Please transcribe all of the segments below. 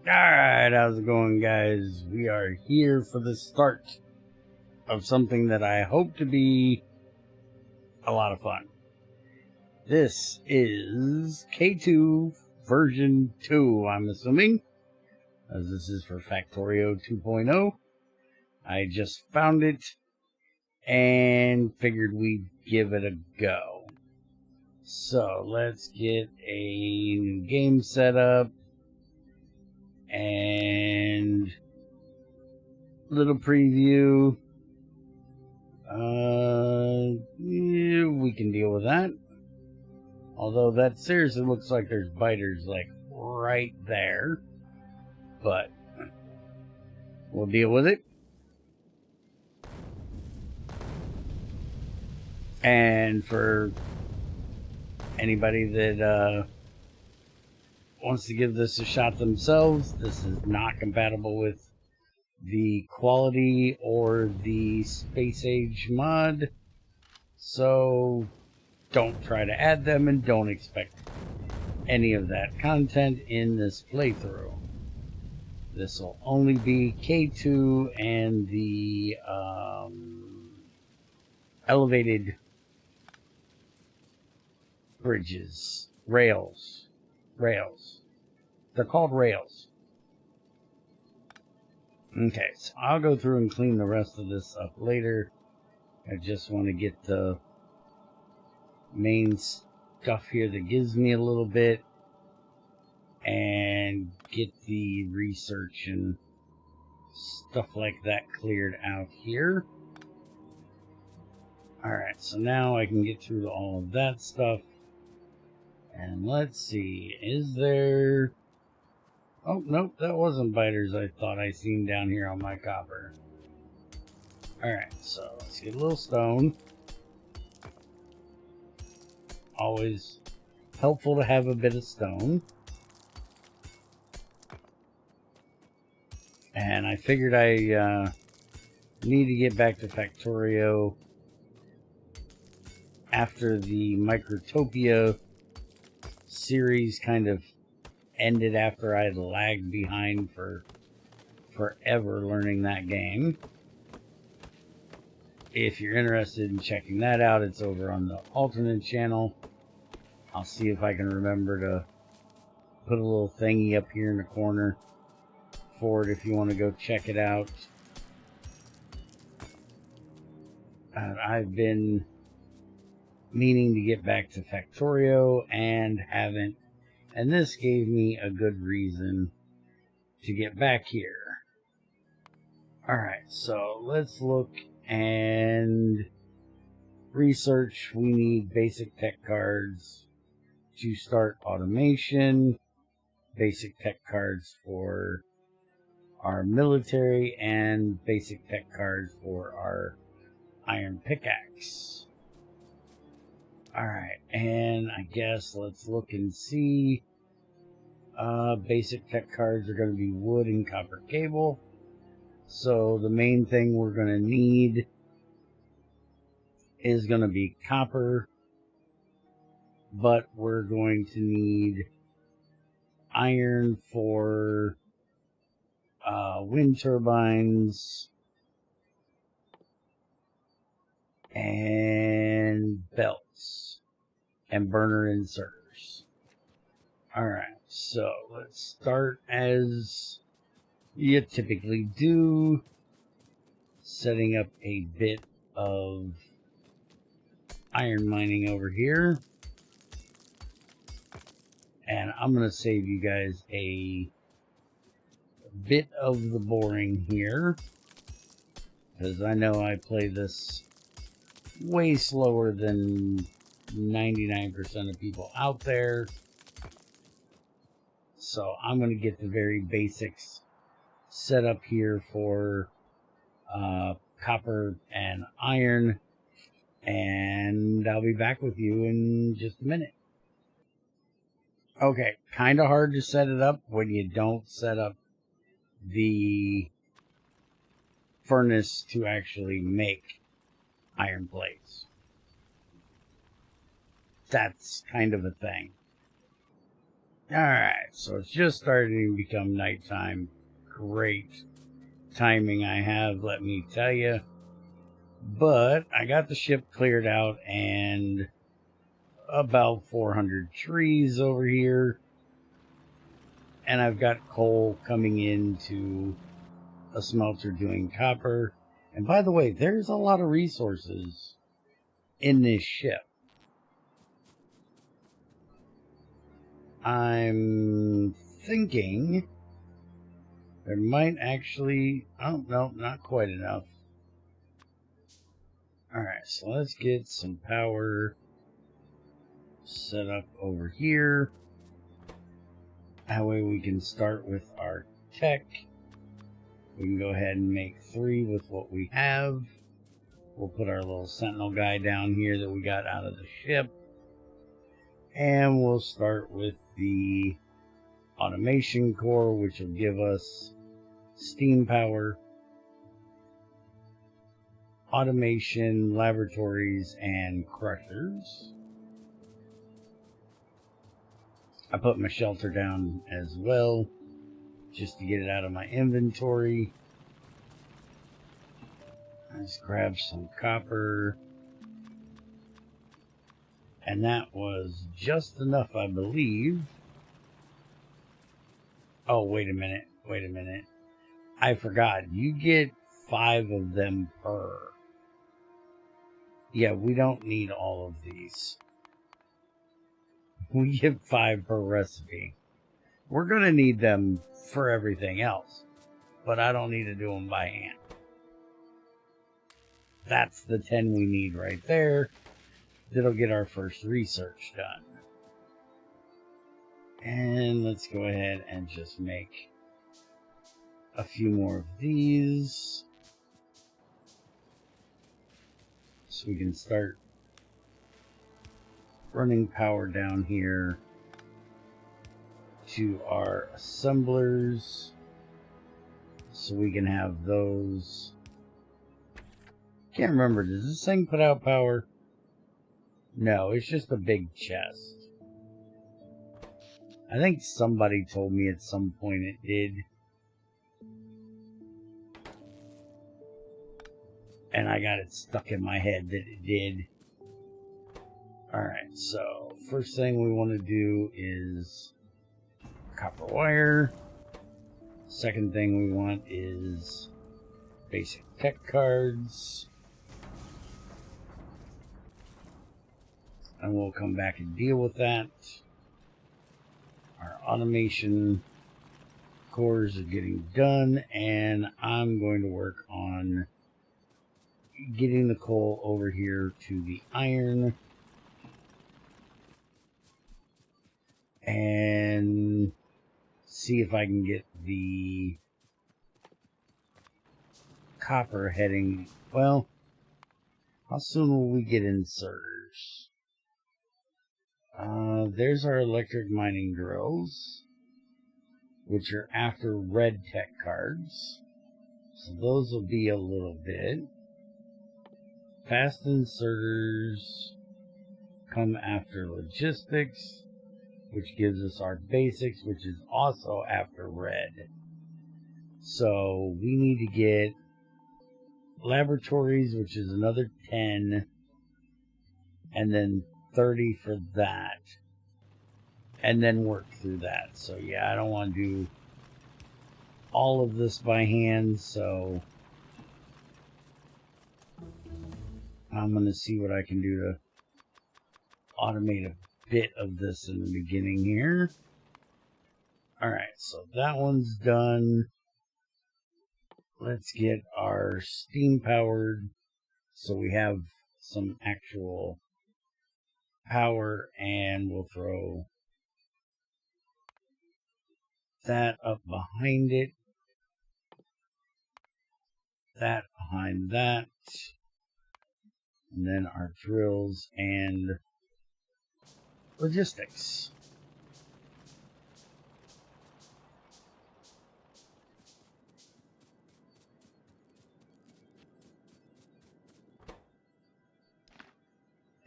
Alright, how's it going, guys? We are here for the start of something that I hope to be a lot of fun. This is K2 version 2, I'm assuming, as this is for Factorio 2.0. I just found it and figured we'd give it a go. So let's get a new game set up and little preview. Yeah, we can deal with that. Although that seriously looks like there's biters like right there, but we'll deal with it. And for anybody that wants to give this a shot themselves, this is not compatible with the quality or the space age mod, so don't try to add them and don't expect any of that content in this playthrough. This will only be K2 and the elevated bridges, rails. They're called rails. Okay, so I'll go through and clean the rest of this up later. I just want to get the main stuff here that gives me a little bit and get the research and stuff like that cleared out here. Alright, so now I can get through all of that stuff. And let's see, is there... Oh, nope, that wasn't biters I thought I seen down here on my copper. Alright, so let's get a little stone. Always helpful to have a bit of stone. And I figured I need to get back to Factorio after the Microtopia series kind of ended, after I had lagged behind for forever learning that game. If you're interested in checking that out, it's over on the alternate channel. I'll see if I can remember to put a little thingy up here in the corner for it if you want to go check it out. I've been meaning to get back to Factorio and haven't, and this gave me a good reason to get back here. Alright, so let's look and research. We need basic tech cards to start automation, basic tech cards for our military, and basic tech cards for our iron pickaxe. Alright, and I guess let's look and see. Basic tech cards are going to be wood and copper cable. So the main thing we're going to need is going to be copper. But we're going to need iron for wind turbines and belts and burner inserters. Alright, so let's start as you typically do, setting up a bit of iron mining over here. And I'm going to save you guys a bit of the boring here, because I know I play this way slower than 99% of people out there. So I'm going to get the very basics set up here for copper and iron, and I'll be back with you in just a minute. Okay, kind of hard to set it up when you don't set up the furnace to actually make iron plates. That's kind of a thing. Alright, so it's just starting to become nighttime. Great timing I have, let me tell you. But I got the ship cleared out and about 400 trees over here. And I've got coal coming into a smelter doing copper. And by the way, there's a lot of resources in this ship. I'm thinking there might actually... Oh, no, not quite enough. Alright, so let's get some power set up over here. That way we can start with our tech. We can go ahead and make 3 with what we have. We'll put our little sentinel guy down here that we got out of the ship. And we'll start with the automation core, which will give us steam power, automation, laboratories, and crushers. I put my shelter down as well, just to get it out of my inventory. Let's grab some copper. And that was just enough, I believe. Oh, wait a minute. I forgot. You get 5 of them per. Yeah, we don't need all of these. We get 5 per recipe. We're going to need them for everything else. But I don't need to do them by hand. That's the 10 we need right there. That'll get our first research done. And let's go ahead and just make a few more of these. So we can start running power down here to our assemblers. So we can have those. Can't remember, does this thing put out power? No, it's just a big chest. I think somebody told me at some point it did. And I got it stuck in my head that it did. Alright, so first thing we want to do is copper wire. Second thing we want is basic tech cards. And we'll come back and deal with that. Our automation cores are getting done, and I'm going to work on getting the coal over here to the iron. And see if I can get the copper heading. Well, how soon will we get inserters? There's our electric mining drills, which are after red tech cards. So those will be a little bit. Fast inserters come after logistics, which gives us our basics, which is also after red. So we need to get laboratories, which is another 10, and then 30 for that, and then work through that. So yeah, I don't want to do all of this by hand, so I'm going to see what I can do to automate a bit of this in the beginning here. Alright, so that one's done. Let's get our steam powered so we have some actual power, and we'll throw that up behind it, that behind that, and then our drills and logistics.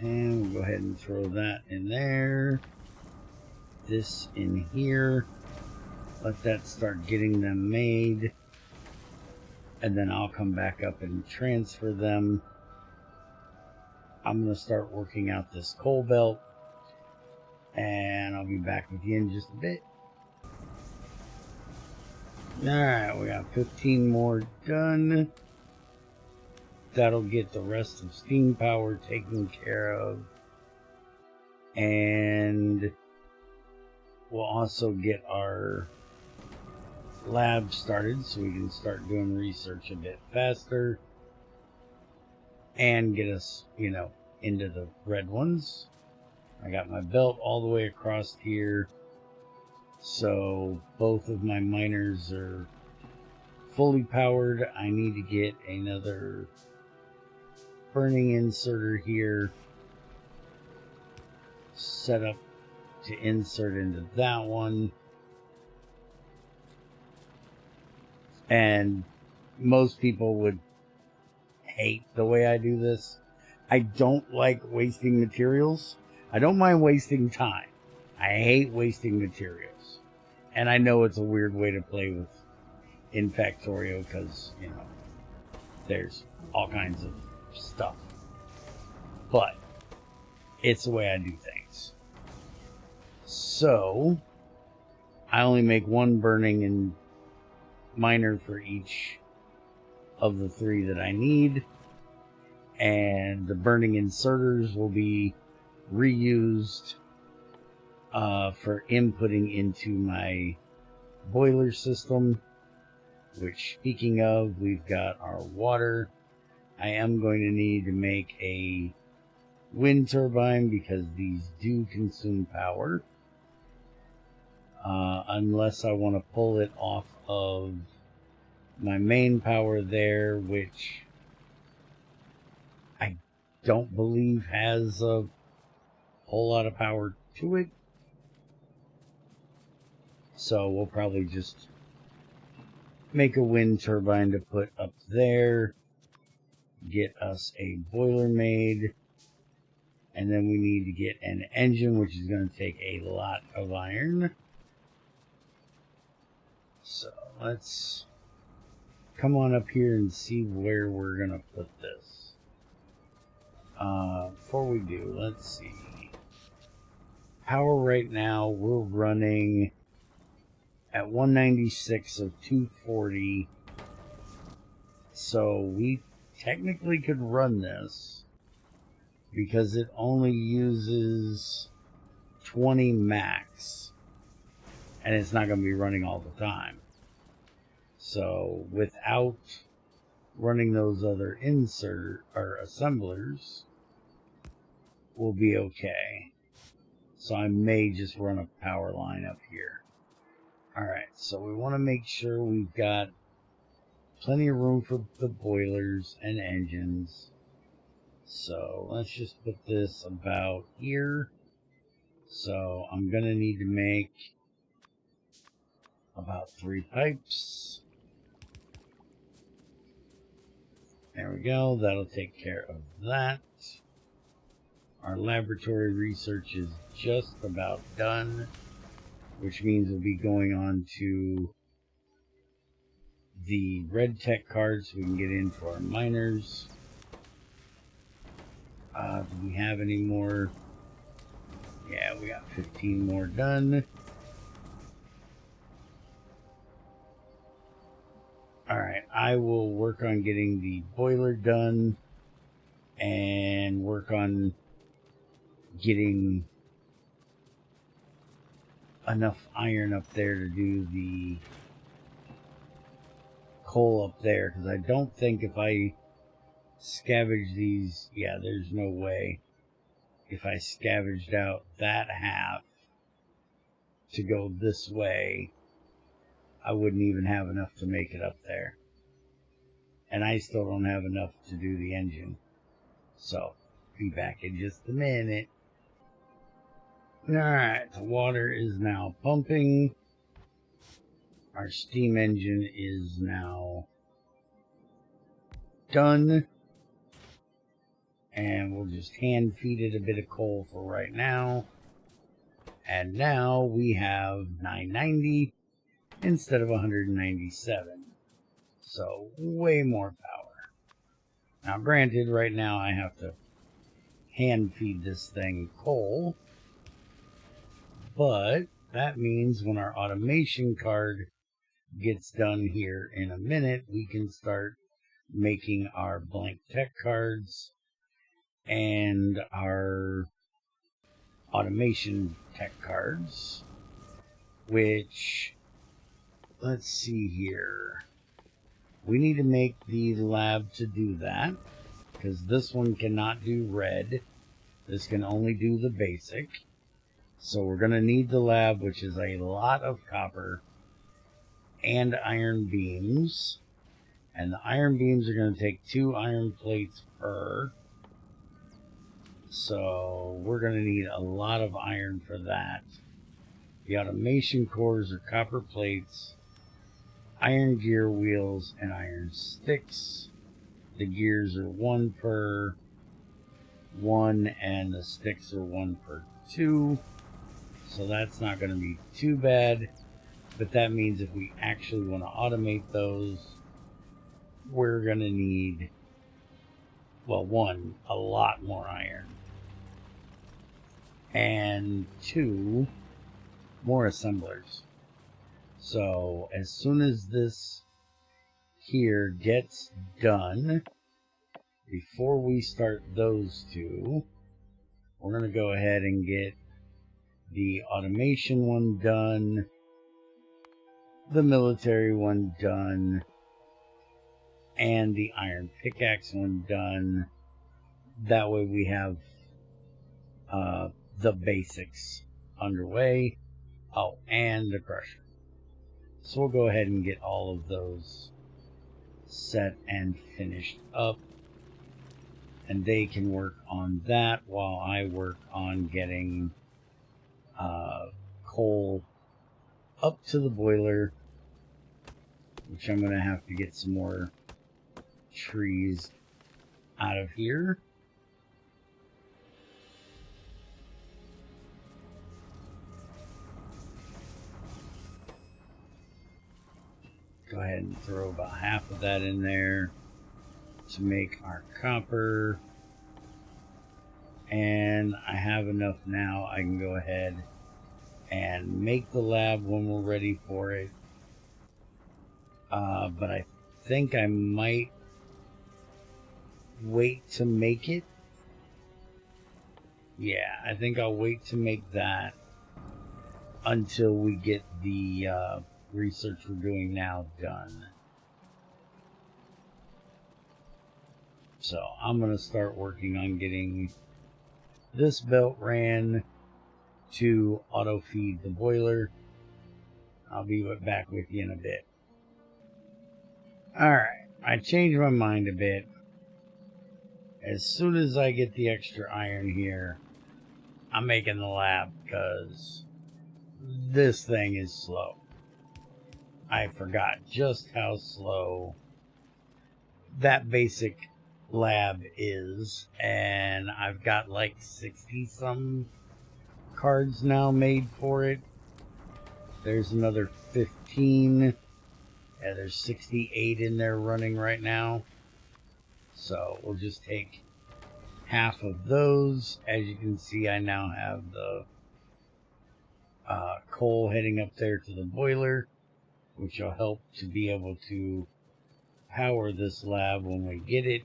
And we'll go ahead and throw that in there. this in here. Let that start getting them made. And then I'll come back up and transfer them. I'm going to start working out this coal belt. And I'll be back with you in just a bit. Alright, we got 15 more done. That'll get the rest of steam power taken care of. And we'll also get our lab started so we can start doing research a bit faster. And get us, you know, into the red ones. I got my belt all the way across here. So both of my miners are fully powered. I need to get another burning inserter here set up to insert into that one. And most people would hate the way I do this. I don't like wasting materials. I don't mind wasting time. I hate wasting materials. And I know it's a weird way to play with in Factorio because, you know, there's all kinds of stuff. But it's the way I do things. So I only make one burning and miner for each of the 3 that I need. And the burning inserters will be reused for inputting into my boiler system. Which, speaking of, we've got our water. I am going to need to make a wind turbine because these do consume power. Unless I want to pull it off of my main power there, which I don't believe has a whole lot of power to it. So we'll probably just make a wind turbine to put up there. Get us a boiler made. And then we need to get an engine, which is going to take a lot of iron. So let's come on up here and see where we're going to put this. Before we do, let's see. Power right now, we're running at 196 of 240. So we technically could run this because it only uses 20 max. And it's not going to be running all the time. So without running those other assemblers, we'll be okay. So I may just run a power line up here. Alright, so we want to make sure we've got plenty of room for the boilers and engines. So let's just put this about here. So I'm going to need to make about 3 pipes. There we go. That'll take care of that. Our laboratory research is just about done, which means we'll be going on to the red tech cards so we can get into our miners. Do we have any more? Yeah, we got 15 more done. Alright, I will work on getting the boiler done and work on getting enough iron up there to do the coal up there, because I don't think if I scavenge these, yeah, there's no way if I scavenged out that half to go this way, I wouldn't even have enough to make it up there. And I still don't have enough to do the engine. So, be back in just a minute. Alright, the water is now pumping. Our steam engine is now done. And we'll just hand feed it a bit of coal for right now. And now we have 990 instead of 197. So way more power. Now granted, right now I have to hand feed this thing coal. But that means when our automation card gets done here in a minute, we can start making our blank tech cards and our automation tech cards, which, let's see here, we need to make the lab to do that, because this one cannot do red. This can only do the basic. So we're going to need the lab, which is a lot of copper and iron beams. And the iron beams are going to take 2 iron plates per. So we're going to need a lot of iron for that. The automation cores are copper plates, iron gear wheels, and iron sticks. The gears are 1 per 1, and the sticks are 1 per 2. So that's not going to be too bad. But that means if we actually want to automate those, we're going to need, well, 1, a lot more iron. And 2, more assemblers. So as soon as this here gets done, before we start those 2, we're going to go ahead and get the automation one done, the military one done, and the iron pickaxe one done. That way we have the basics underway. Oh, and the crusher. So we'll go ahead and get all of those set and finished up. And they can work on that while I work on getting coal up to the boiler, which I'm going to have to get some more trees out of here. Go ahead and throw about half of that in there to make our copper. And I have enough now. I can go ahead and make the lab when we're ready for it. But I think I might wait to make it. Yeah, I think I'll wait to make that until we get the research we're doing now done. So I'm going to start working on getting this belt ran to auto feed the boiler. I'll be back with you in a bit. Alright, I changed my mind a bit. As soon as I get the extra iron here, I'm making the lab, because this thing is slow. I forgot just how slow that basic lab is, and I've got like 60 some cards now made for it. There's another 15. Yeah, there's 68 in there running right now. So we'll just take half of those. As you can see, I now have the coal heading up there to the boiler, which will help to be able to power this lab when we get it.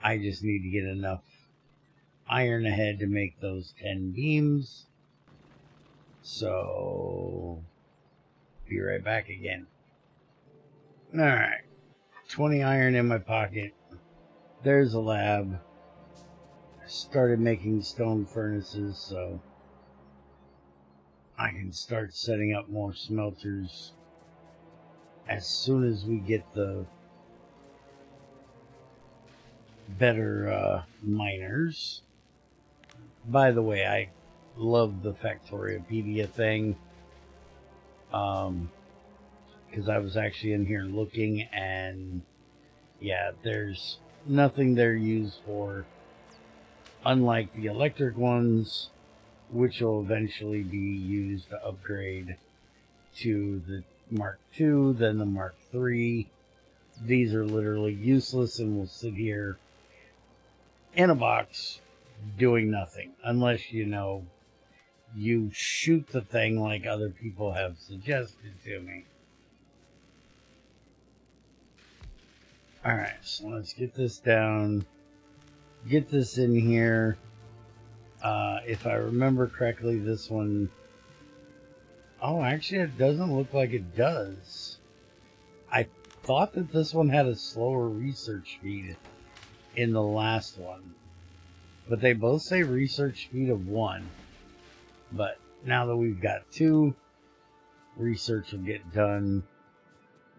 I just need to get enough iron ahead to make those 10 beams. So, be right back again. Alright, 20 iron in my pocket. There's a lab. I started making stone furnaces, so I can start setting up more smelters as soon as we get the better miners. By the way, I love the Factorio thing, because I was actually in here looking, and yeah, there's nothing they're used for, unlike the electric ones, which will eventually be used to upgrade to the Mark II, then the Mark III. These are literally useless and will sit here in a box doing nothing unless, you know, you shoot the thing like other people have suggested to me. Alright, so let's get this down. Get this in here. If I remember correctly, this one... Oh, actually, it doesn't look like it does. I thought that this one had a slower research speed in the last one. But they both say research speed of 1. But now that we've got 2, research will get done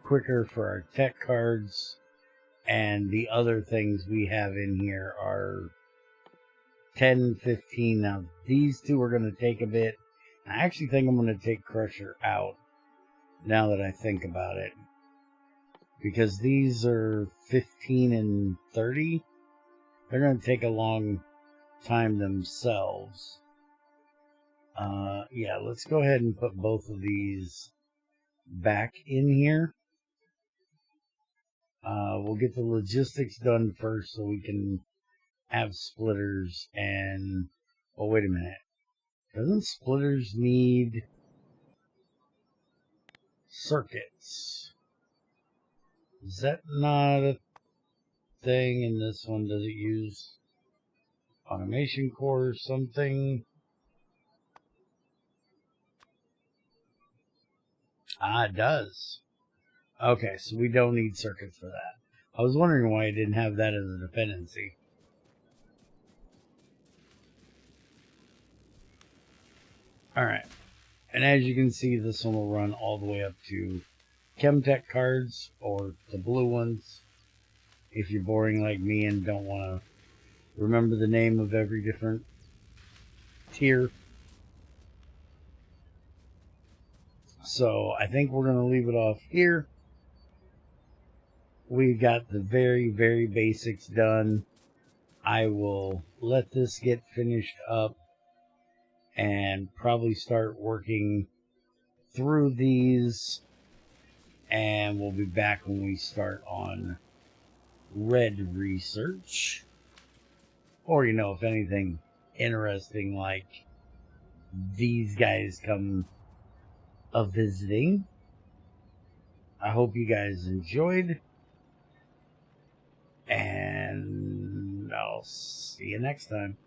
quicker for our tech cards. And the other things we have in here are 10, 15. Now, these two are going to take a bit. I actually think I'm going to take Crusher out now that I think about it. Because these are 15 and 30. They're going to take a long time themselves. Yeah, let's go ahead and put both of these back in here. We'll get the logistics done first so we can have splitters and... Oh, wait a minute. Doesn't splitters need circuits? Is that not a thing in this one? Does it use automation core or something? Ah, it does. Okay, so we don't need circuits for that. I was wondering why I didn't have that as a dependency. Alright, and as you can see, this one will run all the way up to Chemtech cards, or the blue ones, if you're boring like me and don't want to remember the name of every different tier. So I think we're going to leave it off here. We got the very, very basics done. I will let this get finished up and probably start working through these, and we'll be back when we start on red research, or, you know, if anything interesting like these guys come a visiting. I hope you guys enjoyed, and I'll see you next time.